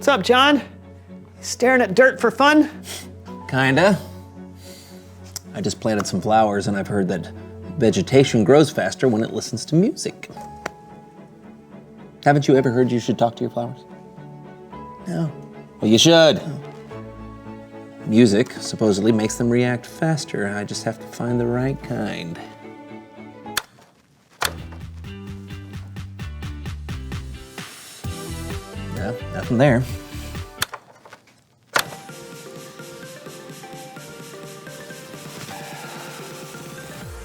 up, John? You staring at dirt for fun? Kinda. I just planted some flowers and I've heard that vegetation grows faster when it listens to music. Haven't you ever heard you should talk to your flowers? No. Well, you should. Music supposedly makes them react faster. I just have to find the right kind. No, nothing there.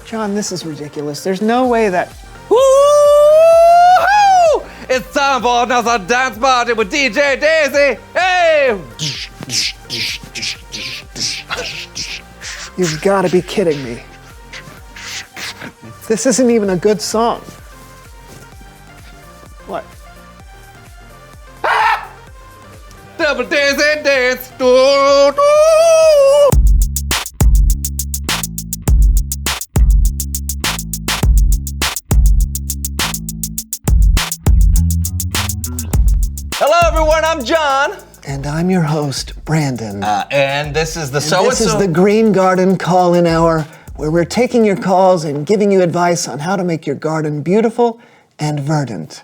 John, this is ridiculous. There's no way that... Woo-hoo! It's time for another dance party with DJ Daisy. Hey! You've got to be kidding me. This isn't even a good song. What? Double Daisy dance. Do, do. Hello, everyone. I'm John. And I'm your host, Brandon. And this is the This is the Green Garden Call-In Hour, where we're taking your calls and giving you advice on how to make your garden beautiful and verdant.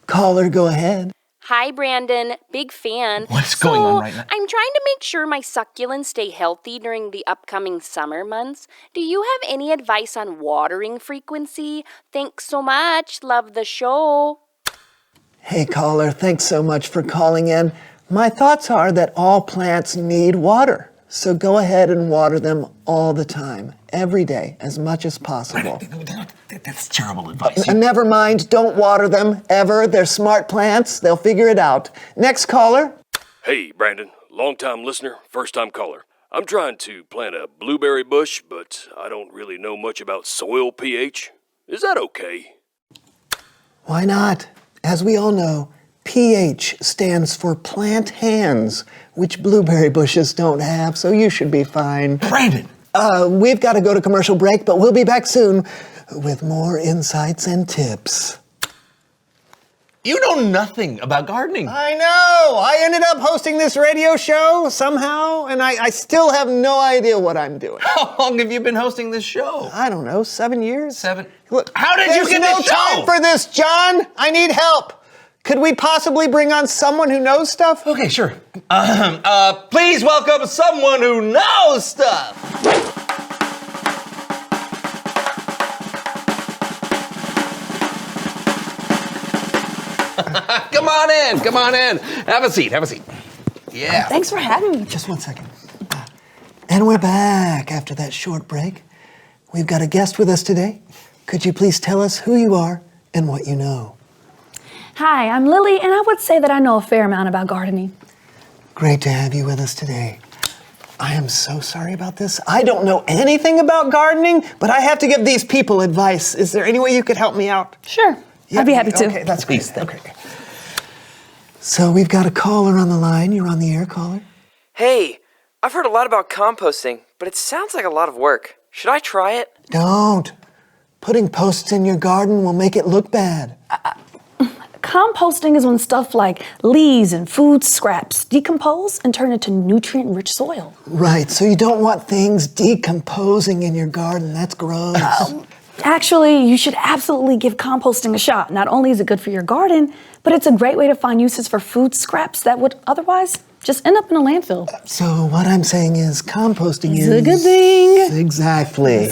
Caller, go ahead. Hi, Brandon. Big fan. What's going on right now? I'm trying to make sure my succulents stay healthy during the upcoming summer months. Do you have any advice on watering frequency? Thanks so much. Love the show. Hey, caller, thanks so much for calling in. My thoughts are that all plants need water, so go ahead and water them all the time, every day, as much as possible. That's terrible advice. And never mind, don't water them, ever. They're smart plants. They'll figure it out. Next caller. Hey, Brandon, long-time listener, first-time caller. I'm trying to plant a blueberry bush, but I don't really know much about soil pH. Is that okay? Why not? As we all know, pH stands for plant hands, which blueberry bushes don't have, so you should be fine. Brandon! We've got to go to commercial break, but we'll be back soon with more insights and tips. You know nothing about gardening. I know! I ended up hosting this radio show somehow, and I still have no idea what I'm doing. How long have you been hosting this show? I don't know, 7 years? 7. Look, How did you get there's this no show? time for this, John! I need help! Could we possibly bring on someone who knows stuff? Okay, sure. Please welcome someone who knows stuff. Come on in. Have a seat. Yeah. Thanks for having me. Just 1 second. And we're back after that short break. We've got a guest with us today. Could you please tell us who you are and what you know? Hi, I'm Lily, and I would say that I know a fair amount about gardening. Great to have you with us today. I am so sorry about this. I don't know anything about gardening, but I have to give these people advice. Is there any way you could help me out? Sure, I'd be happy to. Okay, that's great. Okay. So we've got a caller on the line. You're on the air, caller. Hey, I've heard a lot about composting, but it sounds like a lot of work. Should I try it? Don't. Putting posts in your garden will make it look bad. Composting is when stuff like leaves and food scraps decompose and turn into nutrient-rich soil. Right, so you don't want things decomposing in your garden. That's gross. Actually, you should absolutely give composting a shot. Not only is it good for your garden, but it's a great way to find uses for food scraps that would otherwise just end up in a landfill. So what I'm saying is composting is... a good thing. Exactly.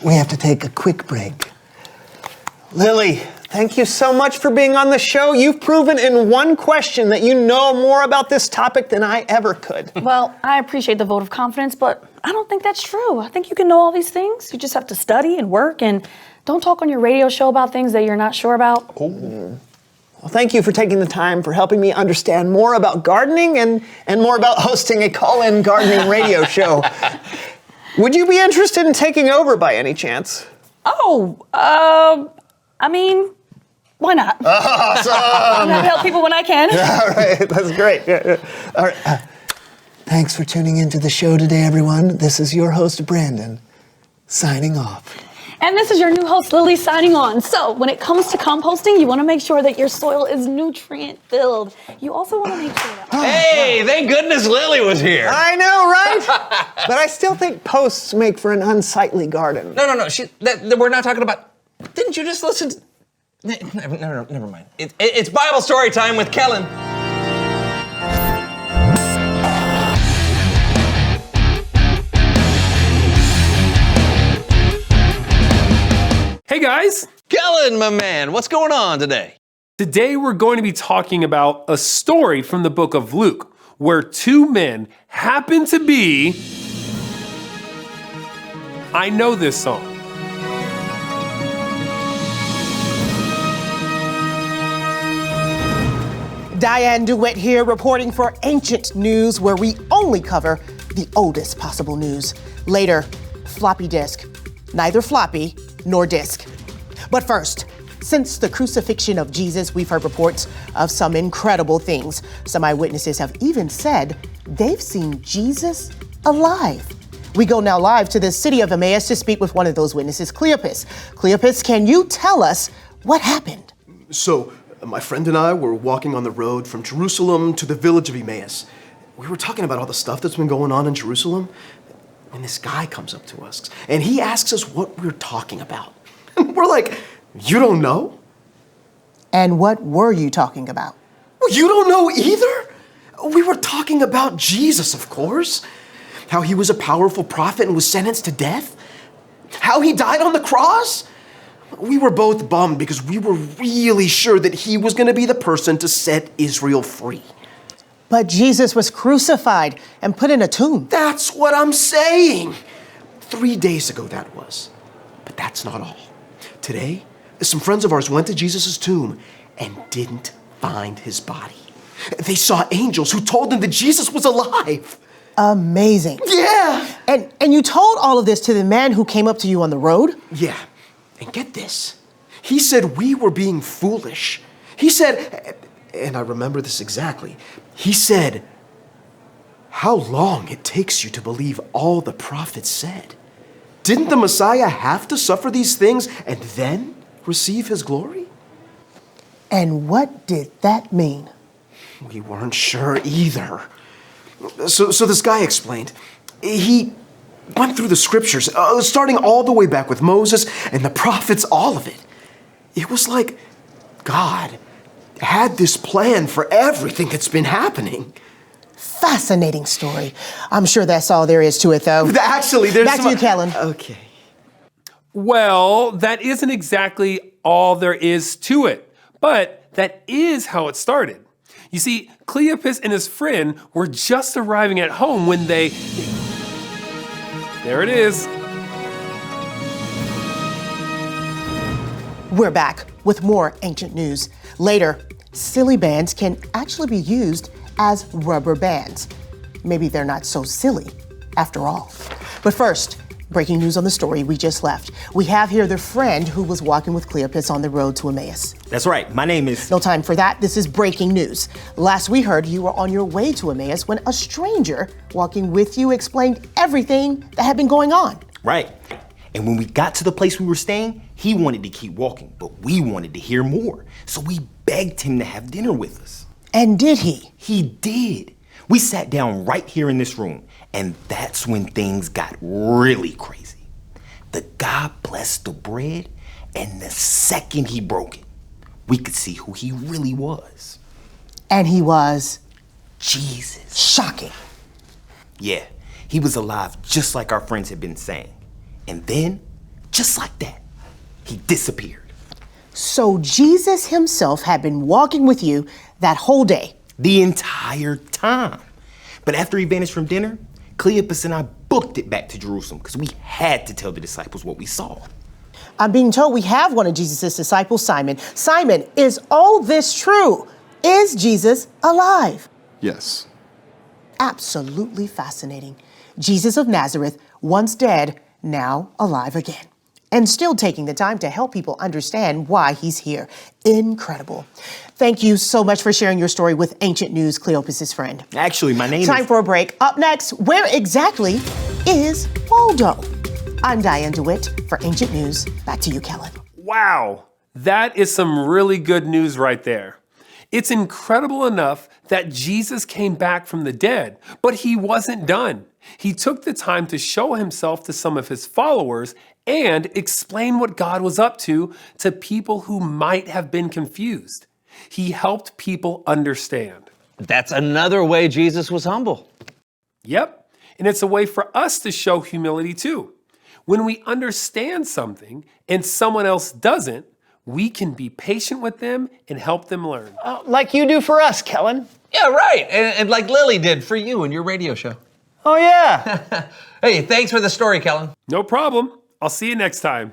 We have to take a quick break. Lily, thank you so much for being on the show. You've proven in one question that you know more about this topic than I ever could. Well, I appreciate the vote of confidence, but I don't think that's true. I think you can know all these things. You just have to study and work, and don't talk on your radio show about things that you're not sure about. Well, thank you for taking the time for helping me understand more about gardening and more about hosting a call-in gardening radio show. Would you be interested in taking over by any chance? I mean, why not? Awesome! I'm happy to help people when I can. All right, that's great. All right. Thanks for tuning into the show today, everyone. This is your host, Brandon, signing off. And this is your new host, Lily, signing on. So when it comes to composting, you want to make sure that your soil is nutrient-filled. You also want to make sure that... Hey, thank goodness Lily was here. I know, right? But I still think posts make for an unsightly garden. No. We're not talking about... Didn't you just listen to... Never mind. It's Bible story time with Kellen. Hey guys! Kellen, my man, what's going on today? Today we're going to be talking about a story from the book of Luke, where two men happen to be... I know this song. Diane DeWitt here, reporting for Ancient News, where we only cover the oldest possible news. Later, floppy disk. Neither floppy nor disk. But first, since the crucifixion of Jesus, we've heard reports of some incredible things. Some eyewitnesses have even said they've seen Jesus alive. We go now live to the city of Emmaus to speak with one of those witnesses, Cleopas. Cleopas, can you tell us what happened? So, my friend and I were walking on the road from Jerusalem to the village of Emmaus. We were talking about all the stuff that's been going on in Jerusalem, and this guy comes up to us, and he asks us what we're talking about. And we're like, you don't know? And what were you talking about? Well, you don't know either? We were talking about Jesus, of course. How he was a powerful prophet and was sentenced to death. How he died on the cross. We were both bummed because we were really sure that he was going to be the person to set Israel free. But Jesus was crucified and put in a tomb. That's what I'm saying. 3 days ago that was. But that's not all. Today, some friends of ours went to Jesus' tomb and didn't find his body. They saw angels who told them that Jesus was alive. Amazing. Yeah. And you told all of this to the man who came up to you on the road? Yeah. And get this. He said we were being foolish. He said, and I remember this exactly, he said, how long it takes you to believe all the prophets said. Didn't the Messiah have to suffer these things and then receive his glory? And what did that mean? We weren't sure either. So this guy explained. He went through the scriptures, starting all the way back with Moses and the prophets, all of it. It was like God had this plan for everything that's been happening. Fascinating story. I'm sure that's all there is to it, though. Actually, there's Back to you, Kellen. Okay. Well, that isn't exactly all there is to it, but that is how it started. You see, Cleopas and his friend were just arriving at home when they... There it is. We're back with more Ancient News. Later, silly bands can actually be used as rubber bands. Maybe they're not so silly after all. But first, breaking news on the story we just left. We have here the friend who was walking with Cleopas on the road to Emmaus. That's right. My name is... No time for that. This is breaking news. Last we heard, you were on your way to Emmaus when a stranger walking with you explained everything that had been going on. Right. And when we got to the place we were staying, he wanted to keep walking, but we wanted to hear more. So we begged him to have dinner with us. And did he? He did. We sat down right here in this room, and that's when things got really crazy. The guy blessed the bread, and the second he broke it, we could see who he really was. And he was? Jesus. Shocking. Yeah, he was alive just like our friends had been saying. And then, just like that, he disappeared. So Jesus himself had been walking with you that whole day? The entire time. But after he vanished from dinner, Cleopas and I booked it back to Jerusalem because we had to tell the disciples what we saw. I'm being told we have one of Jesus' disciples, Simon. Simon, is all this true? Is Jesus alive? Yes. Absolutely fascinating. Jesus of Nazareth, once dead, now alive again. And still taking the time to help people understand why he's here. Incredible. Thank you so much for sharing your story with Ancient News, Cleopas' friend. Actually, my name is... Time for a break. Up next, where exactly is Waldo? I'm Diane DeWitt for Ancient News. Back to you, Kellen. Wow, that is some really good news right there. It's incredible enough that Jesus came back from the dead, but he wasn't done. He took the time to show himself to some of his followers and explain what God was up to people who might have been confused. He helped people understand. That's another way Jesus was humble. Yep, and it's a way for us to show humility too. When we understand something and someone else doesn't, we can be patient with them and help them learn. Like you do for us, Kellen. Yeah, right. And like Lily did for you in your radio show. Oh, yeah. Hey, thanks for the story, Kellen. No problem. I'll see you next time.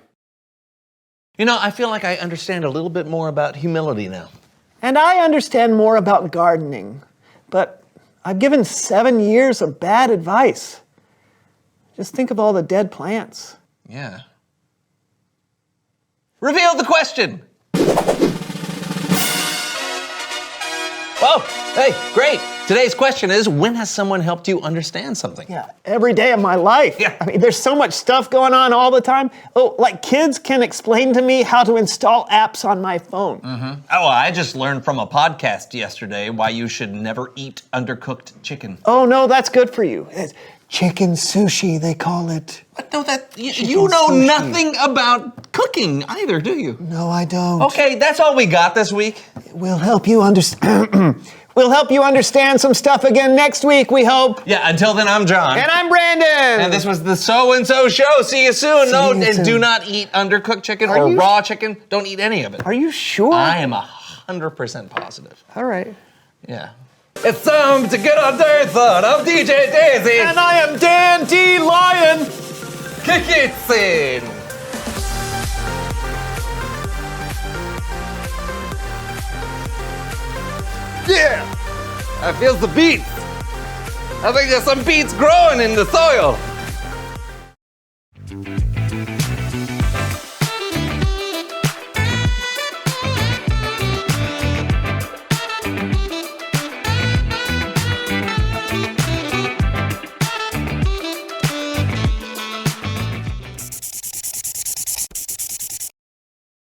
You know, I feel like I understand a little bit more about humility now. And I understand more about gardening, but I've given 7 years of bad advice. Just think of all the dead plants. Yeah. Reveal the question. Oh, hey, great. Today's question is, when has someone helped you understand something? Yeah, every day of my life. Yeah. I mean, there's so much stuff going on all the time. Oh, like Kidz can explain to me how to install apps on my phone. Mm-hmm. Oh, I just learned from a podcast yesterday why you should never eat undercooked chicken. Oh, no, that's good for you. It's chicken sushi, they call it. But no, you know sushi. nothing about cooking either, do you? No, I don't. Okay, that's all we got this week. We'll help you understand. We'll help you understand some stuff again next week, we hope. Yeah, until then, I'm John. And I'm Brandon. And this was the So-and-So Show. See you soon. See you Do soon. not eat undercooked chicken or raw chicken. Don't eat any of it. Are you sure? I am 100% positive. All right. Yeah. It's time to get our day fun. I'm DJ Daisy. And I am Dan D. Lion. Kidz. Yeah! I feel the beats. I think there's some beats growing in the soil.